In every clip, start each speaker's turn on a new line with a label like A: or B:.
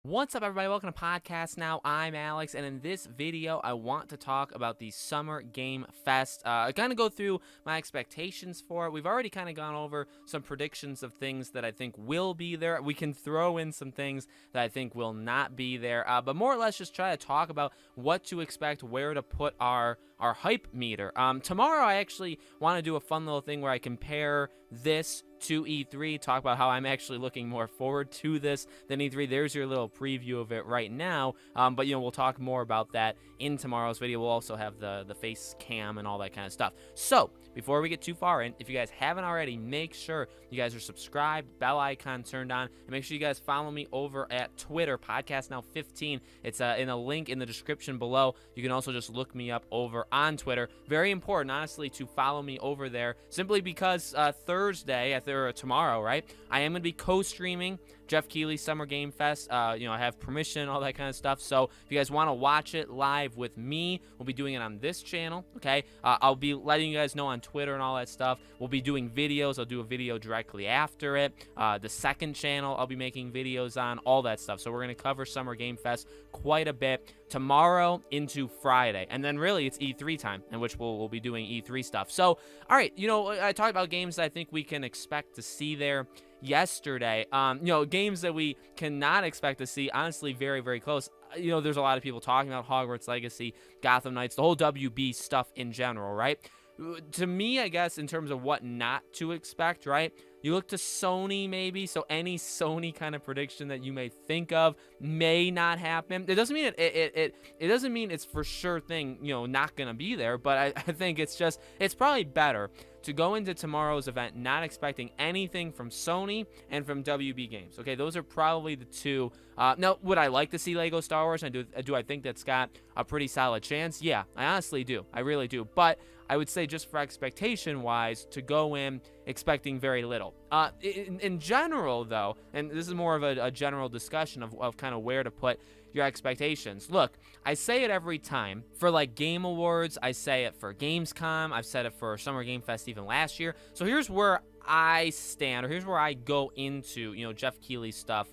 A: What's up, everybody? Welcome to Podcast Now. I'm Alex, and in this video, I want to talk about the Summer Game Fest. I kind of go through my expectations for it. We've already kind of gone over some predictions of things that I think will be there. We can throw in some things that I think will not be there, but more or less just try to talk about what to expect, where to put our hype meter. Tomorrow, I actually want to do a fun little thing where I compare this to E3, talk about how I'm actually looking more forward to this than E3. There's your little preview of it right now, but we'll talk more about that in tomorrow's video. We'll also have the face cam and all that kind of stuff. So before we get too far in, if you guys haven't already, make sure you guys are subscribed, bell icon turned on, and make sure you guys follow me over at Twitter, Podcast Now 15. It's in a link in the description below. You can also just look me up over on Twitter. Very important, honestly, to follow me over there, simply because Thursday, tomorrow, right, I am going to be co-streaming Jeff Keighley's Summer Game Fest. I have permission, all that kind of stuff. So if you guys want to watch it live with me, we'll be doing it on this channel, okay? I'll be letting you guys know on Twitter and all that stuff. We'll be doing videos. I'll do a video directly after it. The second channel, I'll be making videos on, all that stuff. So we're going to cover Summer Game Fest quite a bit tomorrow into Friday. And then really it's E3 time, in which we'll be doing E3 stuff. So, all right, I talked about games that I think we can expect to see there yesterday. Games that we cannot expect to see, honestly, very, very close. There's a lot of people talking about Hogwarts Legacy, Gotham Knights, the whole WB stuff in general, right? To me, I guess, in terms of what not to expect, right? You look to Sony, maybe, so any Sony kind of prediction that you may think of may not happen. It doesn't mean it doesn't mean it's for sure thing, not gonna be there, but I think it's probably better to go into tomorrow's event not expecting anything from Sony and from WB Games. Okay, those are probably the two. Now, would I like to see Lego Star Wars? And do I think that's got a pretty solid chance? Yeah, I honestly do. I really do. But I would say, just for expectation-wise, to go in expecting very little. In general, though, and this is more of a general discussion of kind of where to put your expectations. Look, I say it every time. For like Game Awards, I say it for Gamescom. I've said it for Summer Game Fest even last year. So here's where I stand, or here's where I go into, Jeff Keighley's stuff,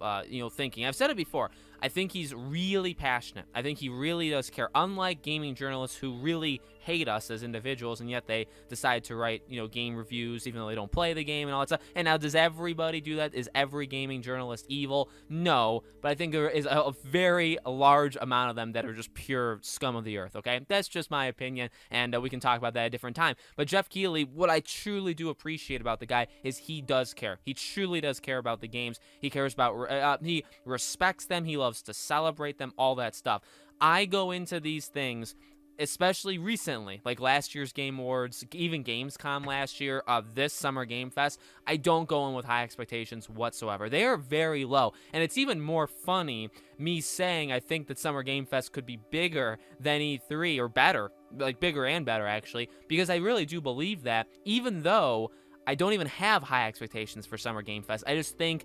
A: thinking. I've said it before. I think he's really passionate. I think he really does care. Unlike gaming journalists who really hate us as individuals, and yet they decide to write, game reviews even though they don't play the game and all that stuff. And now, does everybody do that? Is every gaming journalist evil? No, but I think there is a very large amount of them that are just pure scum of the earth, okay? That's just my opinion, and we can talk about that at a different time. But Jeff Keighley, what I truly do appreciate about the guy is he does care. He truly does care about the games. He cares about, he respects them. He loves to celebrate them, all that stuff. I go into these things, especially recently, like last year's Game Awards, even Gamescom last year, this Summer Game Fest, I don't go in with high expectations whatsoever. They are very low, and it's even more funny me saying I think that Summer Game Fest could be bigger than E3, or better, like bigger and better, actually, because I really do believe that, even though I don't even have high expectations for Summer Game Fest. I just think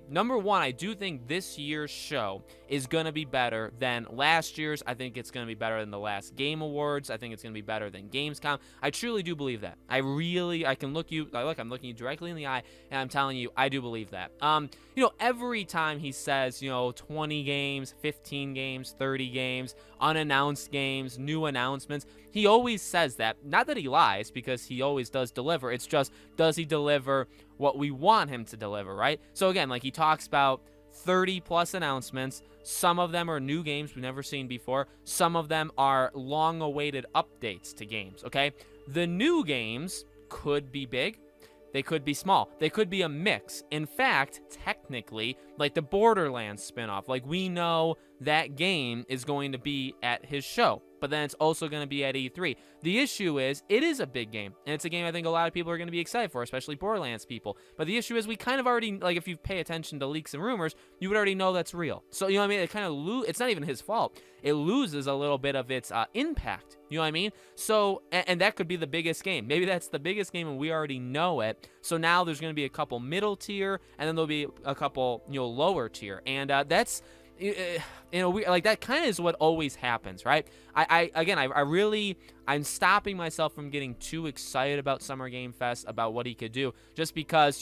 A: number one, I do think this year's show is going to be better than last year's. I think it's going to be better than the last Game Awards. I think it's going to be better than Gamescom. I truly do believe that. I'm looking you directly in the eye, and I'm telling you, I do believe that. Every time he says, 20 games, 15 games, 30 games, unannounced games, new announcements, he always says that. Not that he lies, because he always does deliver. It's just, does he deliver what we want him to deliver, right? So again, like, he talks about 30 plus announcements. Some of them are new games we've never seen before. Some of them are long awaited updates to games, okay? The new games could be big. They could be small. They could be a mix. In fact, technically, like the Borderlands spinoff, like, we know that game is going to be at his show, but then it's also going to be at E3. The issue is, it is a big game, and it's a game I think a lot of people are going to be excited for, especially Borderlands people. But the issue is, we kind of already, like, if you pay attention to leaks and rumors, you would already know that's real. So, it kind of it's not even his fault. It loses a little bit of its impact. You know what I mean? So, and that could be the biggest game. Maybe that's the biggest game and we already know it. So now there's going to be a couple middle tier, and then there'll be a couple, lower tier. And that's like that kind of is what always happens, right? I'm stopping myself from getting too excited about Summer Game Fest, about what he could do, just because,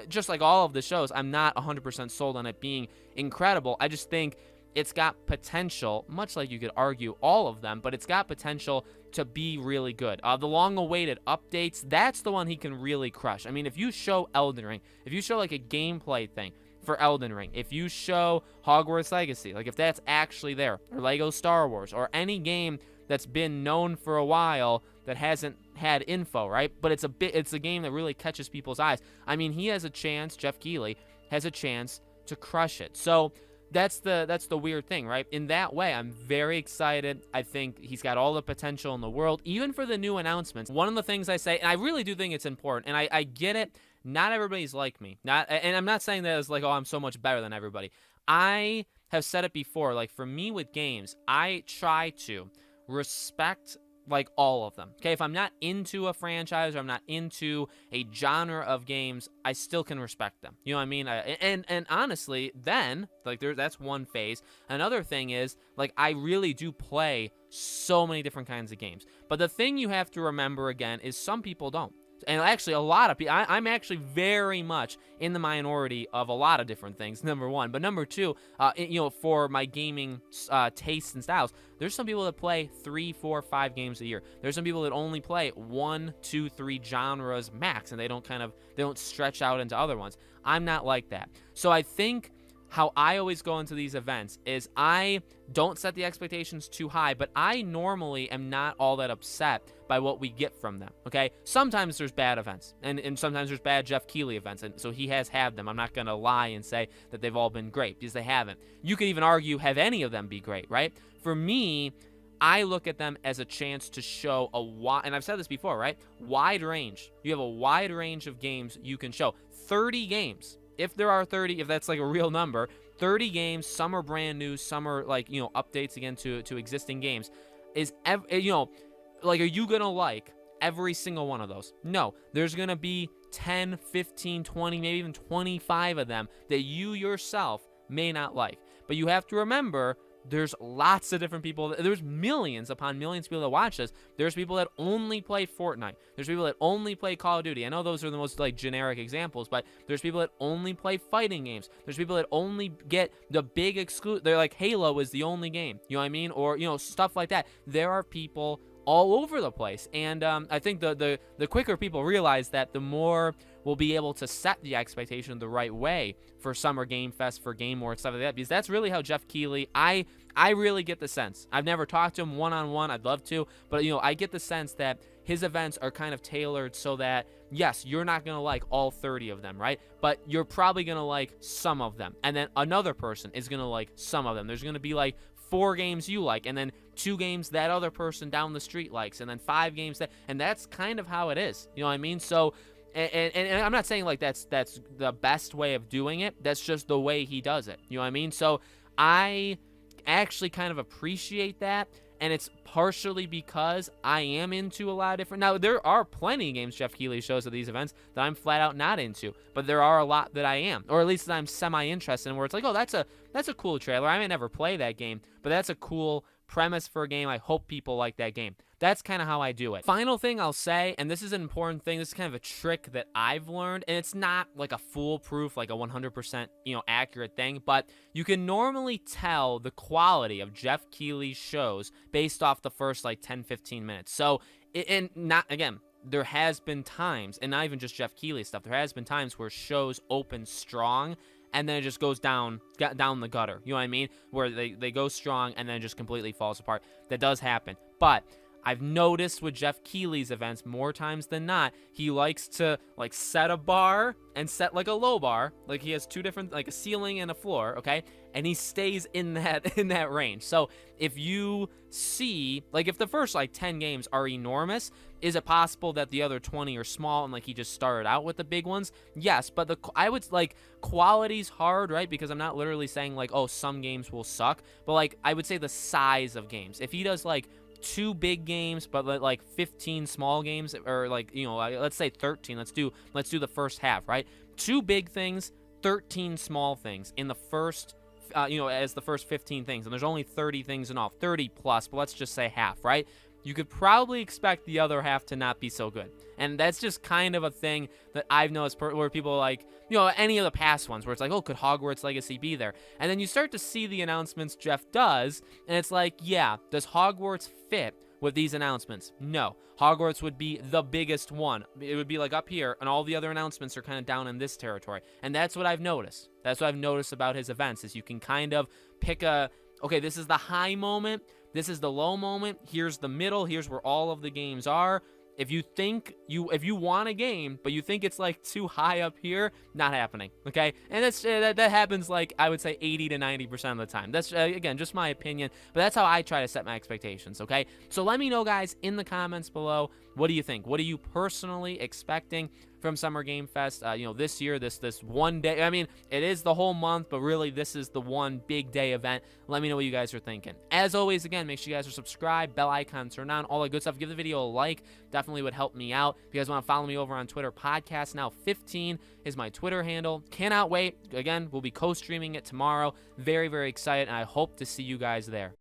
A: just like all of the shows, I'm not 100% sold on it being incredible. I just think it's got potential, much like you could argue all of them, but it's got potential to be really good. The long-awaited updates, that's the one he can really crush. I mean, if you show Elden Ring, if you show like a gameplay thing for Elden Ring, if you show Hogwarts Legacy, like if that's actually there, or Lego Star Wars, or any game that's been known for a while that hasn't had info, right? But it's a game that really catches people's eyes. I mean, he has a chance, Jeff Keighley has a chance to crush it. So that's the weird thing, right? In that way, I'm very excited. I think he's got all the potential in the world, even for the new announcements. One of the things I say, and I really do think it's important, and I get it, not everybody's like me. And I'm not saying that as like, oh, I'm so much better than everybody. I have said it before, like for me with games, I try to respect like all of them. Okay, if I'm not into a franchise or I'm not into a genre of games, I still can respect them. You know what I mean? And honestly, then like that's one phase. Another thing is like I really do play so many different kinds of games. But the thing you have to remember again is some people don't. And actually, a lot of people, I'm actually very much in the minority of a lot of different things, number one. But number two, for my gaming tastes and styles, there's some people that play 3, 4, 5 games a year. There's some people that only play 1, 2, 3 genres max, and they don't stretch out into other ones. I'm not like that. So I think how I always go into these events is I don't set the expectations too high, but I normally am not all that upset by what we get from them, okay? Sometimes there's bad events, and sometimes there's bad Jeff Keighley events, and so he has had them. I'm not going to lie and say that they've all been great, because they haven't. You could even argue, have any of them be great, right? For me, I look at them as a chance to show and I've said this before, right? Wide range. You have a wide range of games you can show. 30 games. If there are 30, if that's like a real number, 30 games, some are brand new, some are like, updates again to existing games, are you going to like every single one of those? No, there's going to be 10, 15, 20, maybe even 25 of them that you yourself may not like. But you have to remember, there's lots of different people. There's millions upon millions of people that watch this. There's people that only play Fortnite. There's people that only play Call of Duty. I know those are the most like generic examples, but there's people that only play fighting games. There's people that only get the big exclusive. They're like Halo is the only game. You know what I mean? Or stuff like that. There are people all over the place, and I think the quicker people realize that, the more we'll be able to set the expectation the right way for Summer Game Fest, for Game Awards, stuff like that, because that's really how Jeff Keighley, I really get the sense. I've never talked to him one-on-one. I'd love to, but I get the sense that his events are kind of tailored so that, yes, you're not going to like all 30 of them, right? But you're probably going to like some of them, and then another person is going to like some of them. There's going to be like 4 games you like, and then 2 games that other person down the street likes, and then 5 games and that's kind of how it is. You know what I mean? So, and I'm not saying like that's the best way of doing it. That's just the way he does it. You know what I mean? So I actually kind of appreciate that, and it's partially because I am into a lot of different. Now, there are plenty of games Jeff Keighley shows at these events that I'm flat out not into, but there are a lot that I am, or at least that I'm semi-interested in, where it's like, oh, that's a cool trailer. I may never play that game, but that's a cool premise for a game. I hope people like that game. That's kind of how I do it. Final thing I'll say, and this is an important thing, this is kind of a trick that I've learned, and it's not like a foolproof, like a 100%, accurate thing, but you can normally tell the quality of Jeff Keighley's shows based off the first like 10, 15 minutes. So, and not, again, there has been times, and not even just Jeff Keighley stuff, there has been times where shows open strong, and then it just goes down the gutter. You know what I mean? Where they go strong, and then it just completely falls apart. That does happen. But I've noticed with Jeff Keighley's events, more times than not, he likes to like set a bar and set like a low bar. Like he has 2 different, like a ceiling and a floor, okay? And he stays in that range. So if you see, like if the first like 10 games are enormous, is it possible that the other 20 are small and like he just started out with the big ones? Yes, but I would like quality's hard, right? Because I'm not literally saying like, oh, some games will suck, but like I would say the size of games. If he does like 2 big games but like 15 small games, or like let's say 13, let's do the first half, right? 2 big things, 13 small things in the first as the first 15 things, and there's only 30 things in all, 30 plus, but let's just say half, right? You could probably expect the other half to not be so good. And that's just kind of a thing that I've noticed where people are like, any of the past ones where it's like, oh, could Hogwarts Legacy be there? And then you start to see the announcements Jeff does, and it's like, yeah, does Hogwarts fit with these announcements? No. Hogwarts would be the biggest one. It would be like up here, and all the other announcements are kind of down in this territory. And that's what I've noticed. That's what I've noticed about his events, is you can kind of pick okay, this is the high moment, this is the low moment, here's the middle, here's where all of the games are. If you want a game, but you think it's like too high up here, not happening, okay? And that happens like, I would say 80 to 90% of the time. That's, again, just my opinion, but that's how I try to set my expectations, okay? So let me know, guys, in the comments below, what do you think? What are you personally expecting from Summer Game Fest, this year, this one day? I mean, it is the whole month, but really this is the one big day event. Let me know what you guys are thinking. As always, again, make sure you guys are subscribed, bell icon turned on, all that good stuff. Give the video a like, definitely would help me out. If you guys want to follow me over on Twitter, Podcast Now 15 is my Twitter handle. Cannot wait. Again, we'll be co-streaming it tomorrow. Very, very excited, and I hope to see you guys there.